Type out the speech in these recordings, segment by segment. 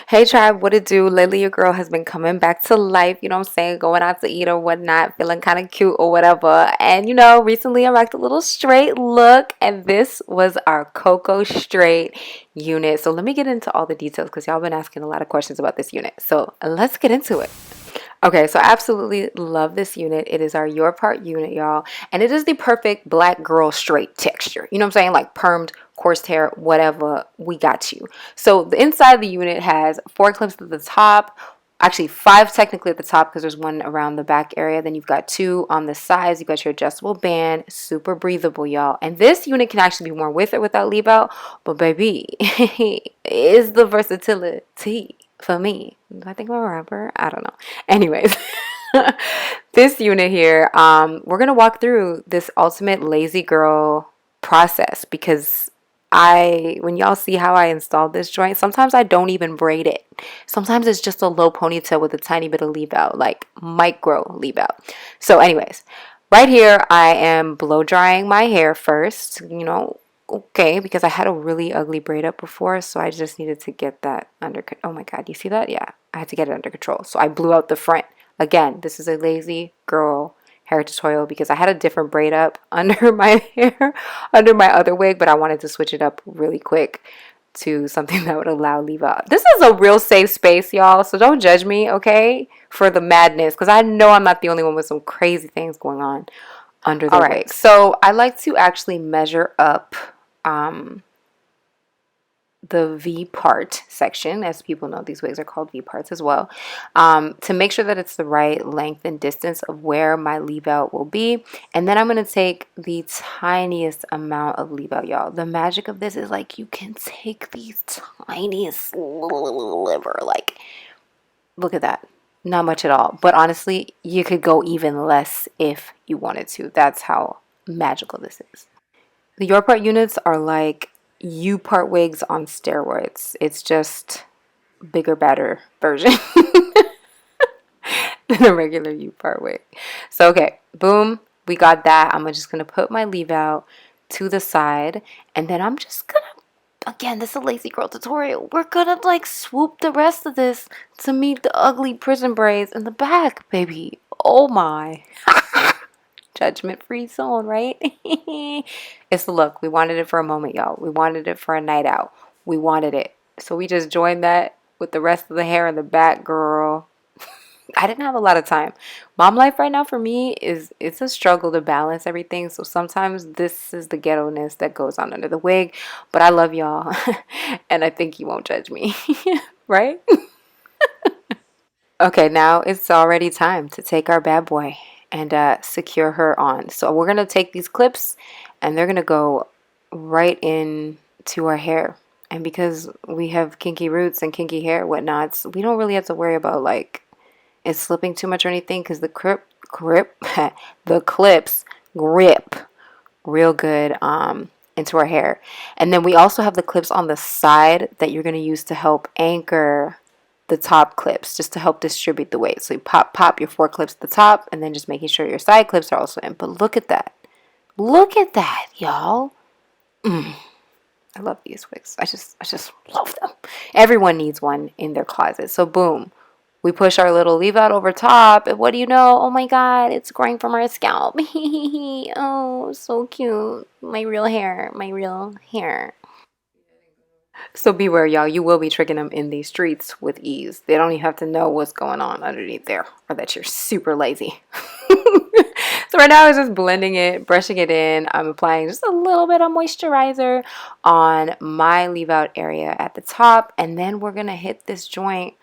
Hey tribe, what it do? Lately your girl has been coming back to life, you know what I'm saying? Going out to eat or whatnot, feeling kind of cute or whatever. And recently I rocked a little straight look, and this was our Coco Straight unit. So let me get into all the details because y'all been asking a lot of questions about this unit. So let's get into it. Okay, so I absolutely love this unit. It is our Your Part unit, y'all. And it is the perfect black girl straight texture. You know what I'm saying? Like permed, coursed hair, whatever. We got you. So the inside of the unit has 4 clips at the top. Actually, 5 technically at the top because there's one around the back area. Then you've got 2 on the sides. You've got your adjustable band. Super breathable, y'all. And this unit can actually be worn with or without leave out. But baby, is the versatility for me. Do I think I'm a rapper? I don't know. Anyways, this unit here, we're gonna walk through this ultimate lazy girl process because when y'all see how I installed this joint, sometimes I don't even braid it. Sometimes it's just a low ponytail with a tiny bit of leave out, like micro leave out. So anyways, right here, I am blow drying my hair first, okay, because I had a really ugly braid up before, so I just needed to get that under. Oh my god, you see that? Yeah, I had to get it under control. So I blew out the front. Again, this is a lazy girl hair tutorial because I had a different braid up under my hair, under my other wig, but I wanted to switch it up really quick to something that would allow leave out. This is a real safe space, y'all, so don't judge me, okay, for the madness, because I know I'm not the only one with some crazy things going on under the wig. All right, so I like to actually measure up the V part section. As people know, these wigs are called V parts as well, to make sure that it's the right length and distance of where my leave out will be. And then I'm going to take the tiniest amount of leave out, y'all. The magic of this is like you can take these tiniest sliver, like look at that. Not much at all. But honestly, you could go even less if you wanted to. That's how magical this is. The Your Part units are like U Part wigs on steroids. It's just bigger, better version than a regular U Part wig. So, okay, boom, we got that. I'm just going to put my leave out to the side, and then I'm just going to, again, this is a lazy girl tutorial. We're going to like swoop the rest of this to meet the ugly prison braids in the back, baby. Oh my. Judgment free zone, right? It's the look. We wanted it for a moment, y'all. We wanted it for a night out. We wanted it. So we just joined that with the rest of the hair in the back, girl. I didn't have a lot of time. Mom life right now for me it's a struggle to balance everything. So sometimes this is the ghetto-ness that goes on under the wig. But I love y'all. And I think you won't judge me. Right? Okay, now it's already time to take our bad boy and secure her on. So we're going to take these clips and they're going to go right into our hair. And because we have kinky roots and kinky hair whatnots, we don't really have to worry about like it slipping too much or anything because the the clips grip real good into our hair. And then we also have the clips on the side that you're going to use to help anchor the top clips, just to help distribute the weight. So you pop your 4 clips at the top, and then just making sure your side clips are also in. But look at that. Look at that, y'all. I love these wigs. I just love them. Everyone needs one in their closet. So boom, we push our little leave out over top, and what do you know? Oh my god, it's growing from our scalp. Oh, so cute. My real hair. My real hair. So beware, y'all. You will be tricking them in these streets with ease. They don't even have to know what's going on underneath there or that you're super lazy. So right now, it's just blending it, brushing it in. I'm applying just a little bit of moisturizer on my leave out area at the top. And then we're going to hit this joint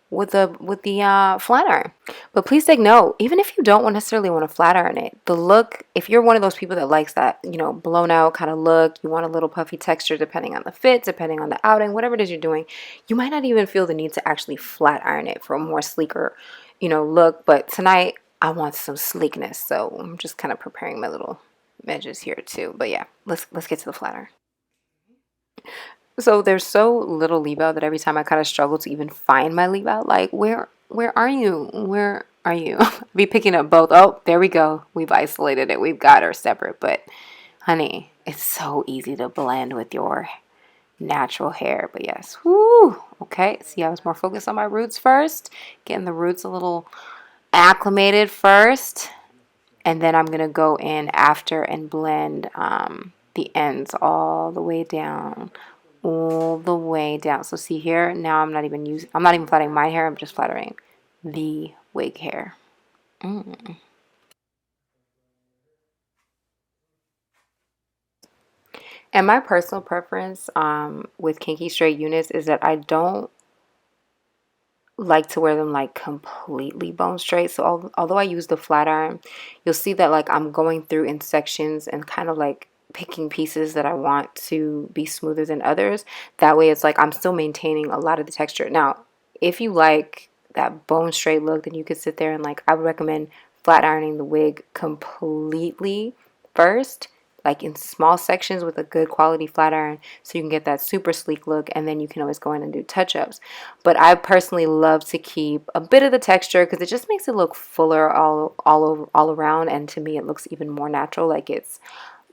with the flat iron. But please take note, even if you don't necessarily want a flat iron it, the look, if you're one of those people that likes that, blown out kind of look, you want a little puffy texture depending on the fit, depending on the outing, whatever it is you're doing, you might not even feel the need to actually flat iron it for a more sleeker, look. But tonight I want some sleekness, so I'm just kind of preparing my little edges here too. But yeah, let's get to the flat iron. So there's so little leave out that every time I kind of struggle to even find my leave out. Like, where are you? Where are you? Be picking up both. Oh, there we go. We've isolated it. We've got her separate. But honey, it's so easy to blend with your natural hair. But yes, whoo. Okay, see, I was more focused on my roots first, getting the roots a little acclimated first, and then I'm gonna go in after and blend the ends all the way down, all the way down. So see here, now I'm not even flattering my hair, I'm just flattering the wig hair. And my personal preference with kinky straight units is that I don't like to wear them like completely bone straight. So although I use the flat iron, you'll see that like I'm going through in sections and kind of like picking pieces that I want to be smoother than others. That way it's like I'm still maintaining a lot of the texture. Now, if you like that bone straight look, then you could sit there and like I would recommend flat ironing the wig completely first, like in small sections with a good quality flat iron, so you can get that super sleek look, and then you can always go in and do touch-ups. But I personally love to keep a bit of the texture because it just makes it look fuller all around, and to me it looks even more natural, like it's,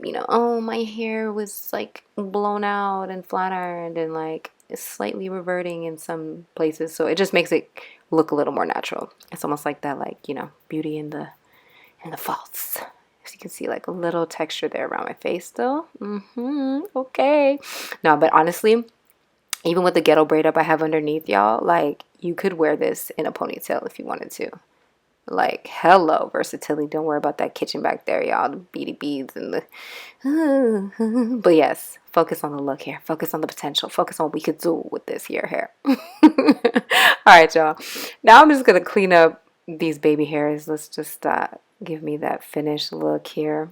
you know, oh, my hair was like blown out and flat ironed and like it's slightly reverting in some places, so it just makes it look a little more natural. It's almost like that, like, you know, beauty in the false. So you can see like a little texture there around my face still. Okay. No, but honestly, even with the ghetto braid up I have underneath, y'all, like you could wear this in a ponytail if you wanted to. Like, hello, versatility. Don't worry about that kitchen back there, y'all. The beady beads and the... But yes, focus on the look here. Focus on the potential. Focus on what we could do with this here hair. All right, y'all. Now I'm just going to clean up these baby hairs. Let's just give me that finished look here.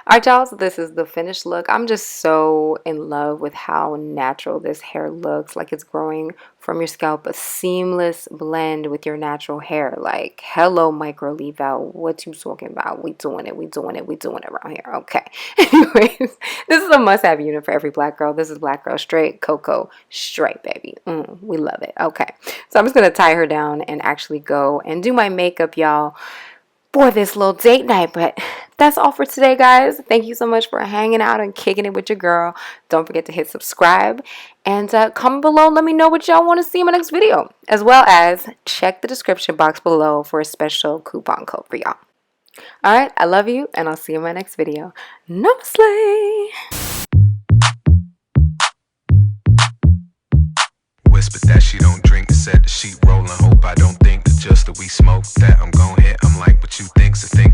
Alright, y'all, so this is the finished look. I'm just so in love with how natural this hair looks. Like it's growing from your scalp, a seamless blend with your natural hair. Like, hello, micro leave out. What you talking about? We doing it. We doing it. We doing it around here. Okay. Anyways, this is a must-have unit for every black girl. This is Black Girl Straight, Coco Straight, baby. We love it. Okay. So I'm just going to tie her down and actually go and do my makeup, y'all, for this little date night. But that's all for today, guys. Thank you so much for hanging out and kicking it with your girl. Don't forget to hit subscribe and comment below. Let me know what y'all want to see in my next video, as well as check the description box below for a special coupon code for y'all. All right, I love you, and I'll see you in my next video. Namaste. Whisper that she don't drink, set the sheet rolling. Hope I don't think that just that we smoke that I'm gon' hit. I'm like, what you think, so think